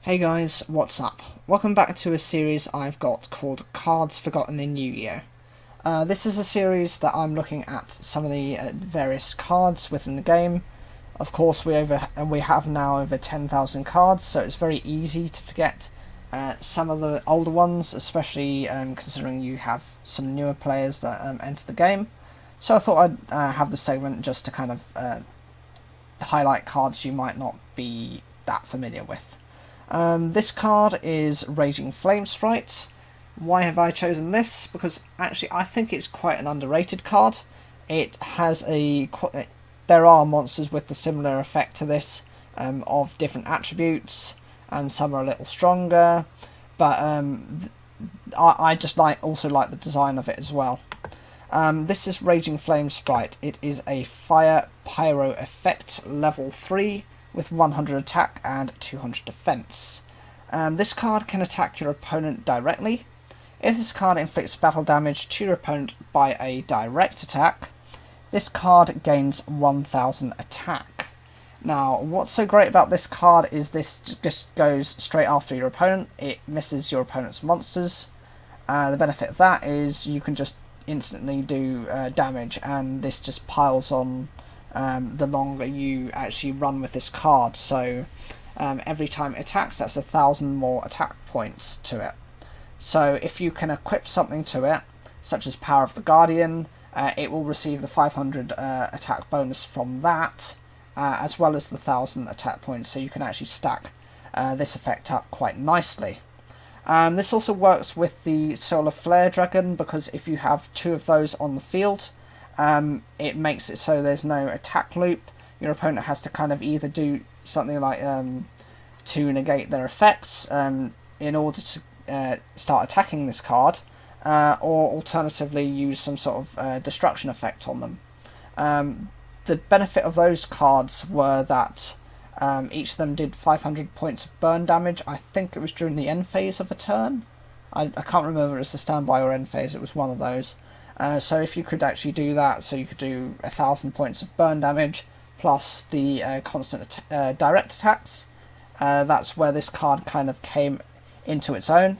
Hey guys, what's up? Welcome back to a series I've got called Cards Forgotten in Yu-Gi-Oh! This is a series that I'm looking at some of the various cards within the game. Of course, we have now over 10,000 cards, so it's very easy to forget some of the older ones, especially considering you have some newer players that enter the game. So I thought I'd have the segment just to kind of highlight cards you might not be that familiar with. This card is Raging Flame Sprite. Why have I chosen this? Because actually I think it's quite an underrated card. It has there are monsters with the similar effect to this, of different attributes, and some are a little stronger, but I just also like the design of it as well. This is Raging Flame Sprite. It is a Fire Pyro effect, level 3, with 100 attack and 200 defense. This card can attack your opponent directly. If this card inflicts battle damage to your opponent by a direct attack, this card gains 1000 attack. Now, what's so great about this card is this just goes straight after your opponent. It misses your opponent's monsters. The benefit of that is you can just instantly do damage, and this just piles on the longer you actually run with this card. So every time it attacks, that's 1,000 more attack points to it. So if you can equip something to it, such as Power of the Guardian, it will receive the 500 attack bonus from that, as well as the 1,000 attack points, so you can actually stack this effect up quite nicely. This also works with the Solar Flare Dragon, because if you have 2 of those on the field, it makes it so there's no attack loop. Your opponent has to kind of either do something like to negate their effects in order to start attacking this card, or alternatively use some sort of destruction effect on them. The benefit of those cards were that each of them did 500 points of burn damage. I think it was during the end phase of a turn. I can't remember if it was the standby or end phase, it was one of those. So if you could actually do that, so you could do 1,000 points of burn damage, plus the constant direct attacks, that's where this card kind of came into its own.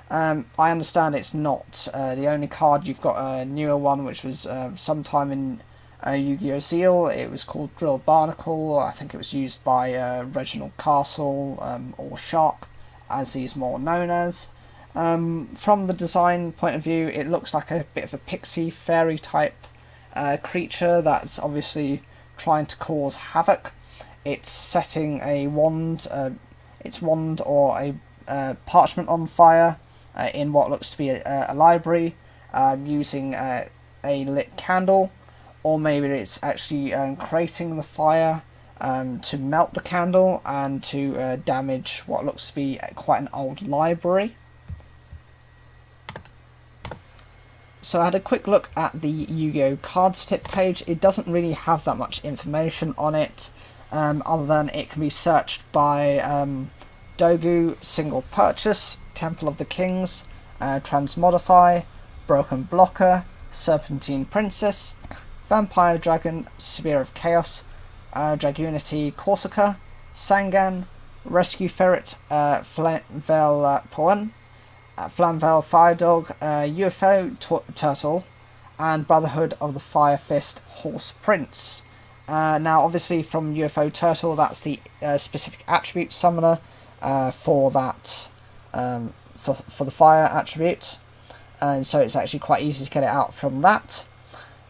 I understand it's not the only card. You've got a newer one, which was sometime in Yu-Gi-Oh! Seal. It was called Drill Barnacle. I think it was used by Reginald Castle, or Shark, as he's more known as. From the design point of view, it looks like a bit of a pixie fairy type creature that's obviously trying to cause havoc. It's setting a wand, or a parchment on fire in what looks to be a library, using a lit candle, or maybe it's actually creating the fire to melt the candle and to damage what looks to be quite an old library. So I had a quick look at the Yu-Gi-Oh! Cards tip page. It doesn't really have that much information on it, other than it can be searched by Dogu, Single Purchase, Temple of the Kings, Transmodify, Broken Blocker, Serpentine Princess, Vampire Dragon, Spear of Chaos, Dragunity Corsica, Sangan, Rescue Ferret, Flamvel Poen, Flamvel Fire Dog, UFO Turtle, and Brotherhood of the Fire Fist Horse Prince. Now, obviously, from UFO Turtle, that's the specific attribute summoner for that, for the fire attribute, and so it's actually quite easy to get it out from that.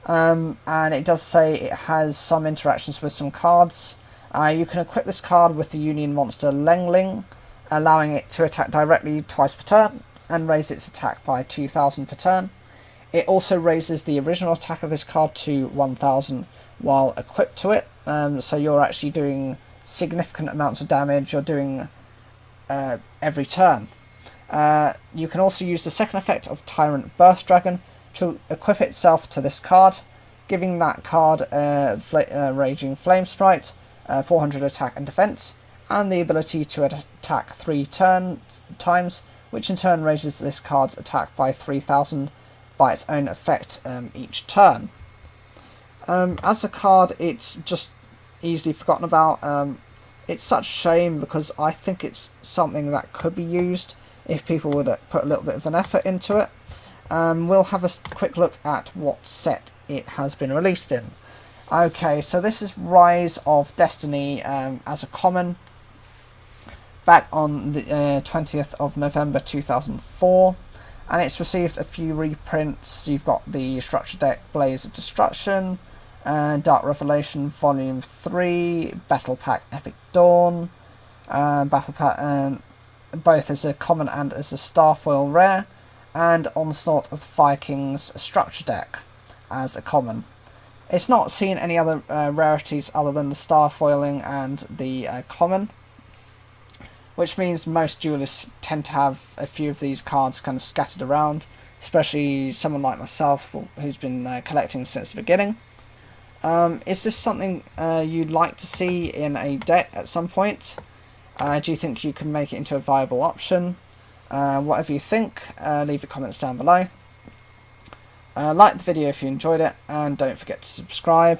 And it does say it has some interactions with some cards. You can equip this card with the Union monster Lengling, allowing it to attack directly twice per turn, and raise its attack by 2,000 per turn. It also raises the original attack of this card to 1,000 while equipped to it, so you're actually doing significant amounts of damage. You're doing every turn. You can also use the second effect of Tyrant Burst Dragon to equip itself to this card, giving that card Raging Flame Sprite, 400 attack and defense, and the ability to attack 3 times, which in turn raises this card's attack by 3,000 by its own effect each turn. As a card, it's just easily forgotten about. It's such a shame because I think it's something that could be used if people would put a little bit of an effort into it. We'll have a quick look at what set it has been released in. Okay, so this is Rise of Destiny as a common, back on the 20th of November 2004, and it's received a few reprints. You've got the Structure Deck Blaze of Destruction, Dark Revelation Volume 3, Battle Pack Epic Dawn, Battle Pack both as a common and as a Starfoil rare, and Onslaught of the Vikings Structure Deck as a common. It's not seen any other rarities other than the Starfoiling and the common, which means most duelists tend to have a few of these cards kind of scattered around, especially someone like myself who's been collecting since the beginning. Is this something you'd like to see in a deck at some point? Do you think you can make it into a viable option? Whatever you think, leave your comments down below. Like the video if you enjoyed it, and don't forget to subscribe.